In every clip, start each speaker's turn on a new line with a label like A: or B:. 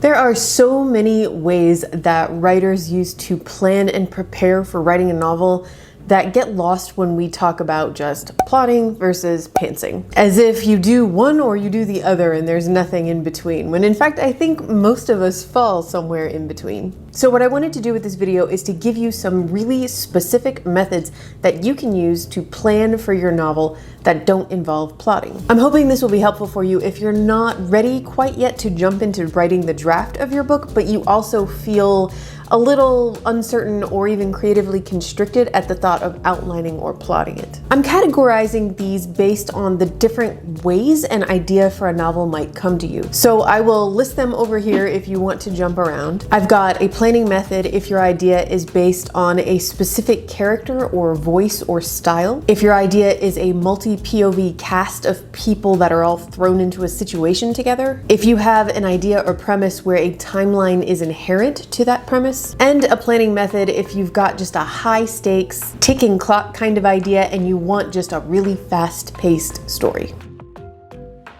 A: There are so many ways that writers use to plan and prepare for writing a novel that get lost when we talk about just plotting versus pantsing. As if you do one or you do the other and there's nothing in between, when in fact I think most of us fall somewhere in between. So what I wanted to do with this video is to give you some really specific methods that you can use to plan for your novel that don't involve plotting. I'm hoping this will be helpful for you if you're not ready quite yet to jump into writing the draft of your book, but you also feel a little uncertain or even creatively constricted at the thought of outlining or plotting it. I'm categorizing these based on the different ways an idea for a novel might come to you. So I will list them over here if you want to jump around. I've got a planning method if your idea is based on a specific character or voice or style. If your idea is a multi-POV cast of people that are all thrown into a situation together. If you have an idea or premise where a timeline is inherent to that premise. And a planning method if you've got just a high stakes, ticking clock kind of idea and you want just a really fast-paced story.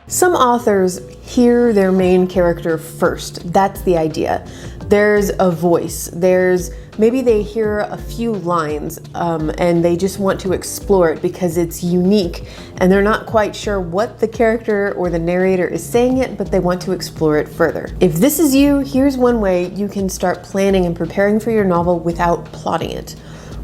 A: Some authors hear their main character first. That's the idea. There's a voice. Maybe they hear a few lines and they just want to explore it because it's unique and they're not quite sure what the character or the narrator is saying yet, but they want to explore it further. If this is you, here's one way you can start planning and preparing for your novel without plotting it.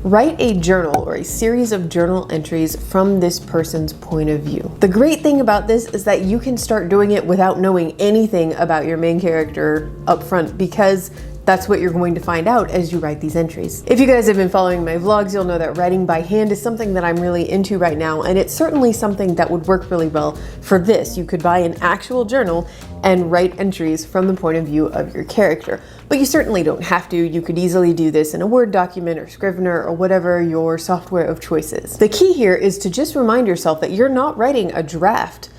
A: Write a journal or a series of journal entries from this person's point of view. The great thing about this is that you can start doing it without knowing anything about your main character up front, because that's what you're going to find out as you write these entries. If you guys have been following my vlogs, you'll know that writing by hand is something that I'm really into right now, and it's certainly something that would work really well for this. You could buy an actual journal and write entries from the point of view of your character. But you certainly don't have to. You could easily do this in a Word document or Scrivener or whatever your software of choice is. The key here is to just remind yourself that you're not writing a draft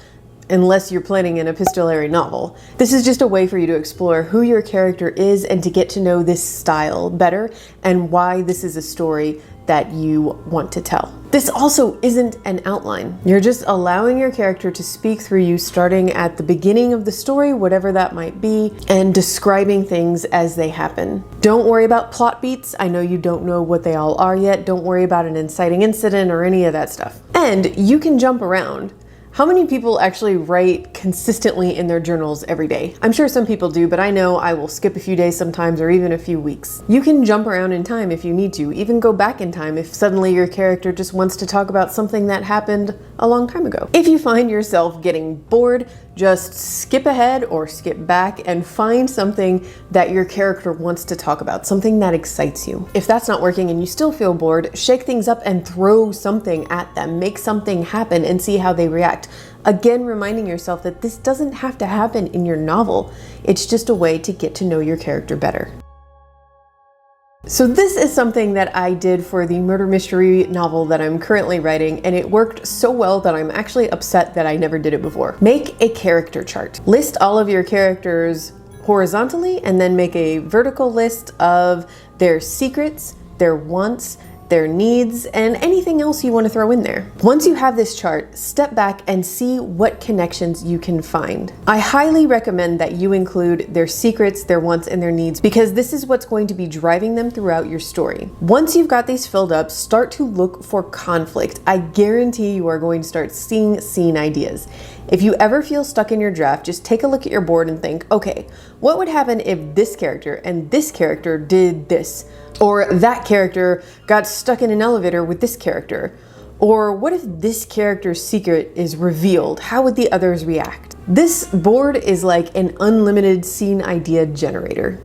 A: unless you're planning an epistolary novel. This is just a way for you to explore who your character is and to get to know this style better and why this is a story that you want to tell. This also isn't an outline. You're just allowing your character to speak through you, starting at the beginning of the story, whatever that might be, and describing things as they happen. Don't worry about plot beats. I know you don't know what they all are yet. Don't worry about an inciting incident or any of that stuff. And you can jump around. How many people actually write consistently in their journals every day? I'm sure some people do, but I know I will skip a few days sometimes or even a few weeks. You can jump around in time if you need to, even go back in time if suddenly your character just wants to talk about something that happened a long time ago. If you find yourself getting bored, just skip ahead or skip back and find something that your character wants to talk about, something that excites you. If that's not working and you still feel bored, shake things up and throw something at them, make something happen and see how they react. Again, reminding yourself that this doesn't have to happen in your novel. It's just a way to get to know your character better. So this is something that I did for the murder mystery novel that I'm currently writing, and it worked so well that I'm actually upset that I never did it before. Make a character chart. List all of your characters horizontally and then make a vertical list of their secrets, their wants, their needs, and anything else you want to throw in there. Once you have this chart, step back and see what connections you can find. I highly recommend that you include their secrets, their wants, and their needs, because this is what's going to be driving them throughout your story. Once you've got these filled up, start to look for conflict. I guarantee you are going to start seeing scene ideas. If you ever feel stuck in your draft, just take a look at your board and think, okay, what would happen if this character and this character did this? Or that character got stuck in an elevator with this character? Or what if this character's secret is revealed? How would the others react? This board is like an unlimited scene idea generator.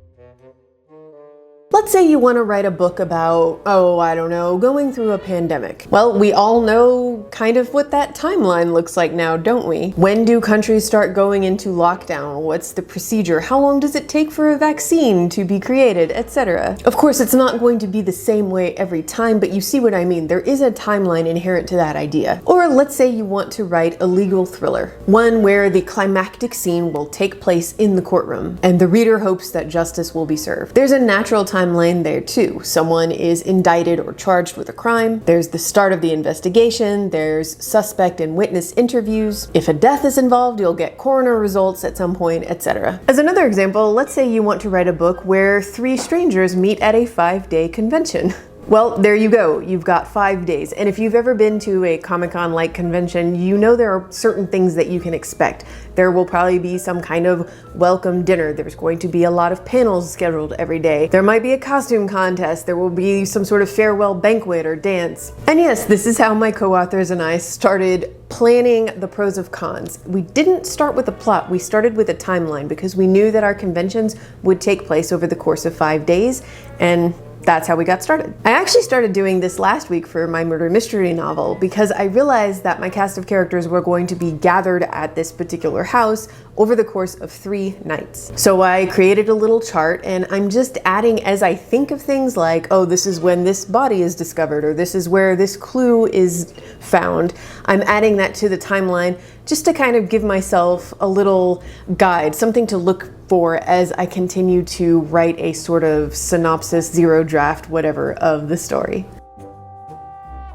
A: Let's say you want to write a book about, I don't know, going through a pandemic. Well, we all know kind of what that timeline looks like now, don't we? When do countries start going into lockdown? What's the procedure? How long does it take for a vaccine to be created, etc.? Of course, it's not going to be the same way every time, but you see what I mean. There is a timeline inherent to that idea. Or let's say you want to write a legal thriller, one where the climactic scene will take place in the courtroom, and the reader hopes that justice will be served. There's a natural timeline there too. Someone is indicted or charged with a crime. There's the start of the investigation. there's suspect and witness interviews. If a death is involved, you'll get coroner results at some point, etc. As another example, let's say you want to write a book where 3 strangers meet at a 5-day convention. Well, there you go. You've got 5 days. And if you've ever been to a Comic-Con-like convention, you know there are certain things that you can expect. There will probably be some kind of welcome dinner. There's going to be a lot of panels scheduled every day. There might be a costume contest. There will be some sort of farewell banquet or dance. And yes, this is how my co-authors and I started planning the pros and cons. We didn't start with a plot, we started with a timeline because we knew that our conventions would take place over the course of 5 days, and that's how we got started. I actually started doing this last week for my murder mystery novel because I realized that my cast of characters were going to be gathered at this particular house over the course of 3 nights. So I created a little chart and I'm just adding as I think of things like, oh, this is when this body is discovered, or this is where this clue is found. I'm adding that to the timeline just to kind of give myself a little guide, something to look for as I continue to write a sort of synopsis, zero draft, whatever, of the story.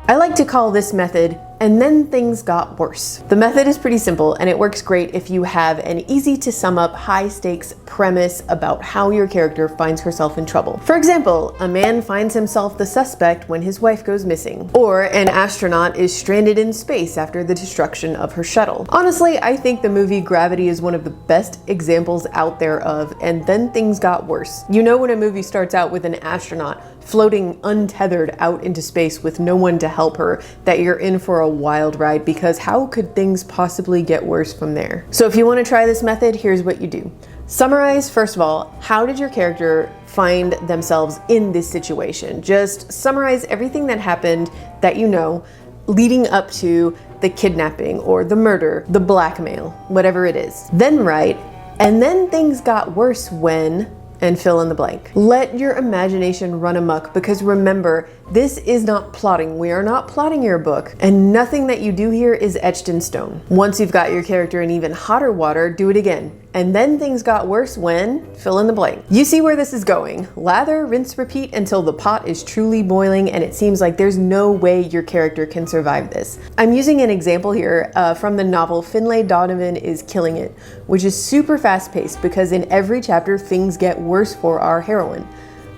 A: I like to call this method, and then things got worse. The method is pretty simple and it works great if you have an easy to sum up high stakes premise about how your character finds herself in trouble. For example, a man finds himself the suspect when his wife goes missing, or an astronaut is stranded in space after the destruction of her shuttle. Honestly, I think the movie Gravity is one of the best examples out there of and then things got worse. You know when a movie starts out with an astronaut floating untethered out into space with no one to help her, that you're in for a wild ride, because how could things possibly get worse from there? So if you want to try this method, here's what you do. Summarize, first of all, how did your character find themselves in this situation? Just summarize everything that happened that you know leading up to the kidnapping or the murder, the blackmail, whatever it is. Then write, and then things got worse when, and fill in the blank. Let your imagination run amok, because remember, this is not plotting. We are not plotting your book, and nothing that you do here is etched in stone. Once you've got your character in even hotter water, do it again. And then things got worse when, fill in the blank. You see where this is going. Lather, rinse, repeat until the pot is truly boiling and it seems like there's no way your character can survive this. I'm using an example here from the novel Finlay Donovan is Killing It, which is super fast paced because in every chapter things get worse for our heroine.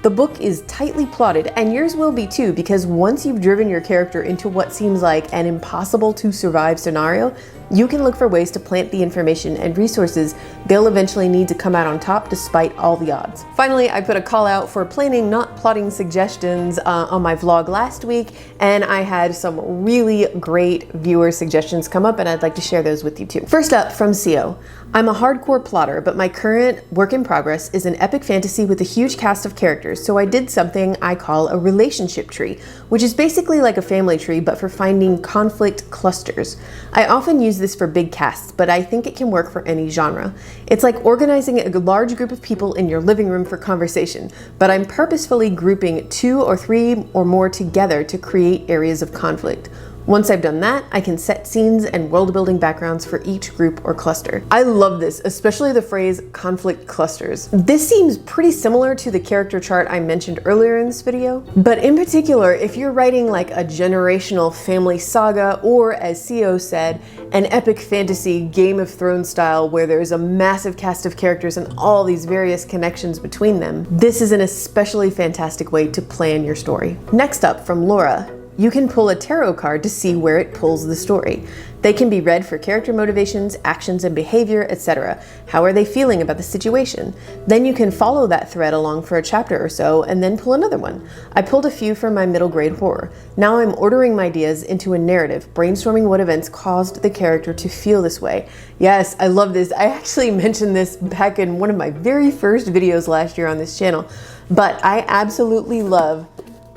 A: The book is tightly plotted, and yours will be too, because once you've driven your character into what seems like an impossible to survive scenario, you can look for ways to plant the information and resources they'll eventually need to come out on top despite all the odds. Finally, I put a call out for planning, not plotting suggestions on my vlog last week, and I had some really great viewer suggestions come up and I'd like to share those with you too. First up, from CO. I'm a hardcore plotter, but my current work in progress is an epic fantasy with a huge cast of characters, so I did something I call a relationship tree, which is basically like a family tree but for finding conflict clusters. I often use this for big casts, but I think it can work for any genre. It's like organizing a large group of people in your living room for conversation, but I'm purposefully grouping 2 or 3 or more together to create areas of conflict. Once I've done that, I can set scenes and world-building backgrounds for each group or cluster. I love this, especially the phrase conflict clusters. This seems pretty similar to the character chart I mentioned earlier in this video, but in particular, if you're writing like a generational family saga, or as CO said, an epic fantasy Game of Thrones style where there's a massive cast of characters and all these various connections between them, this is an especially fantastic way to plan your story. Next up, from Laura. You can pull a tarot card to see where it pulls the story. They can be read for character motivations, actions and behavior, etc. How are they feeling about the situation? Then you can follow that thread along for a chapter or so and then pull another one. I pulled a few from my middle grade horror. Now I'm ordering my ideas into a narrative, brainstorming what events caused the character to feel this way. Yes, I love this. I actually mentioned this back in one of my very first videos last year on this channel, but I absolutely love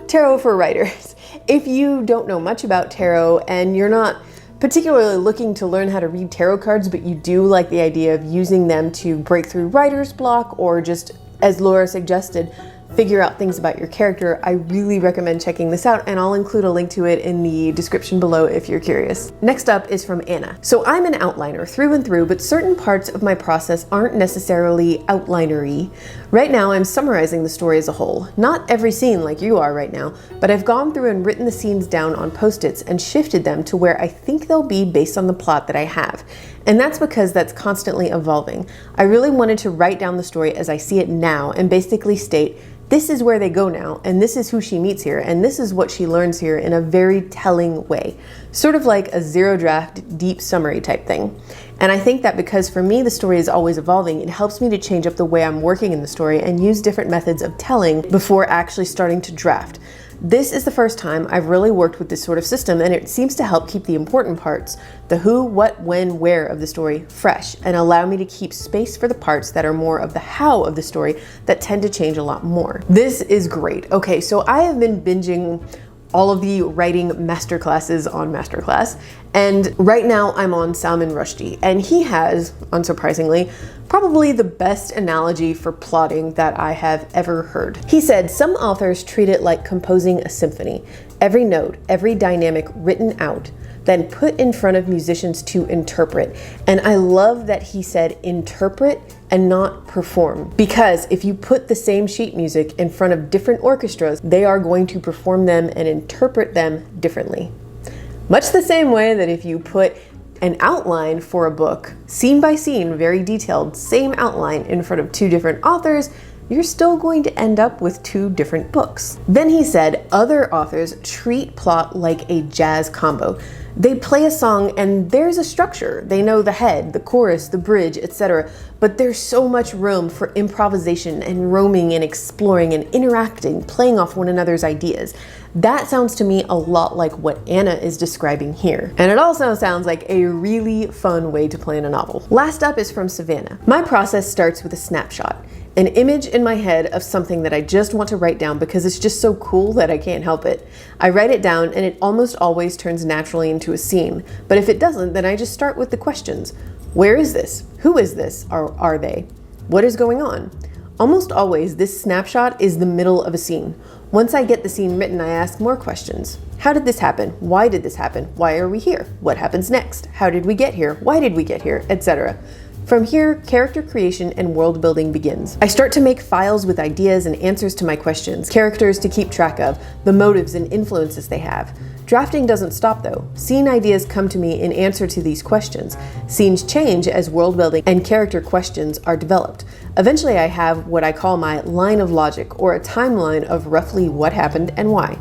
A: tarot for writers. If you don't know much about tarot and you're not particularly looking to learn how to read tarot cards, but you do like the idea of using them to break through writer's block or just, as Laura suggested, figure out things about your character, I really recommend checking this out, and I'll include a link to it in the description below if you're curious. Next up is from Anna. So I'm an outliner through and through, but certain parts of my process aren't necessarily outlinery. Right now I'm summarizing the story as a whole. Not every scene like you are right now, but I've gone through and written the scenes down on post-its and shifted them to where I think they'll be based on the plot that I have. And that's because that's constantly evolving. I really wanted to write down the story as I see it now and basically state, this is where they go now, and this is who she meets here, and this is what she learns here in a very telling way. Sort of like a zero draft, deep summary type thing. And I think that because for me the story is always evolving, it helps me to change up the way I'm working in the story and use different methods of telling before actually starting to draft. This is the first time I've really worked with this sort of system, and it seems to help keep the important parts, the who, what, when, where of the story, fresh, and allow me to keep space for the parts that are more of the how of the story that tend to change a lot more. This is great. Okay, so I have been binging all of the writing masterclasses on Masterclass, and right now I'm on Salman Rushdie, and he has, unsurprisingly, probably the best analogy for plotting that I have ever heard. He said, some authors treat it like composing a symphony. Every note, every dynamic written out, then put in front of musicians to interpret. And I love that he said interpret and not perform. Because if you put the same sheet music in front of different orchestras, they are going to perform them and interpret them differently. Much the same way that if you put an outline for a book, scene by scene, very detailed, same outline in front of two different authors, you're still going to end up with two different books. Then he said, other authors treat plot like a jazz combo. They play a song and there's a structure. They know the head, the chorus, the bridge, etc. But there's so much room for improvisation and roaming and exploring and interacting, playing off one another's ideas. That sounds to me a lot like what Anna is describing here. And it also sounds like a really fun way to plan a novel. Last up is from Savannah. My process starts with a snapshot. An image in my head of something that I just want to write down because it's just so cool that I can't help it. I write it down and it almost always turns naturally into a scene. But if it doesn't, then I just start with the questions. Where is this? Who is this? Are they? What is going on? Almost always, this snapshot is the middle of a scene. Once I get the scene written, I ask more questions. How did this happen? Why did this happen? Why are we here? What happens next? How did we get here? Why did we get here? Etc. From here, character creation and world building begins. I start to make files with ideas and answers to my questions, characters to keep track of, the motives and influences they have. Drafting doesn't stop though. Scene ideas come to me in answer to these questions. Scenes change as world building and character questions are developed. Eventually I have what I call my line of logic, or a timeline of roughly what happened and why.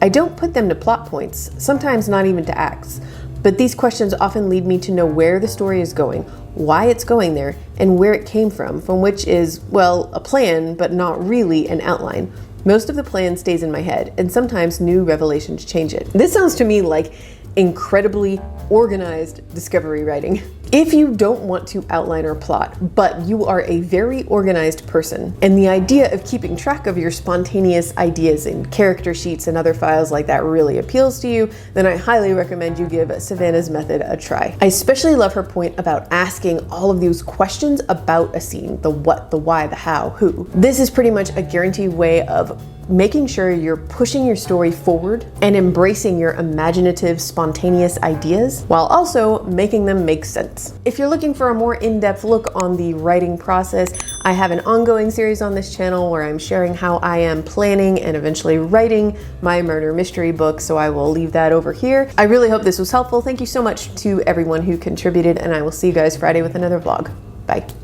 A: I don't put them to plot points, sometimes not even to acts. But these questions often lead me to know where the story is going, why it's going there, and where it came from which is, well, a plan, but not really an outline. Most of the plan stays in my head, and sometimes new revelations change it. This sounds to me like incredibly organized discovery writing. If you don't want to outline or plot, but you are a very organized person, and the idea of keeping track of your spontaneous ideas in character sheets and other files like that really appeals to you, then I highly recommend you give Savannah's method a try. I especially love her point about asking all of these questions about a scene, the what, the why, the how, who. This is pretty much a guaranteed way of making sure you're pushing your story forward and embracing your imaginative, spontaneous ideas while also making them make sense. If you're looking for a more in-depth look on the writing process, I have an ongoing series on this channel where I'm sharing how I am planning and eventually writing my murder mystery book, so I will leave that over here. I really hope this was helpful. Thank you so much to everyone who contributed, and I will see you guys Friday with another vlog. Bye.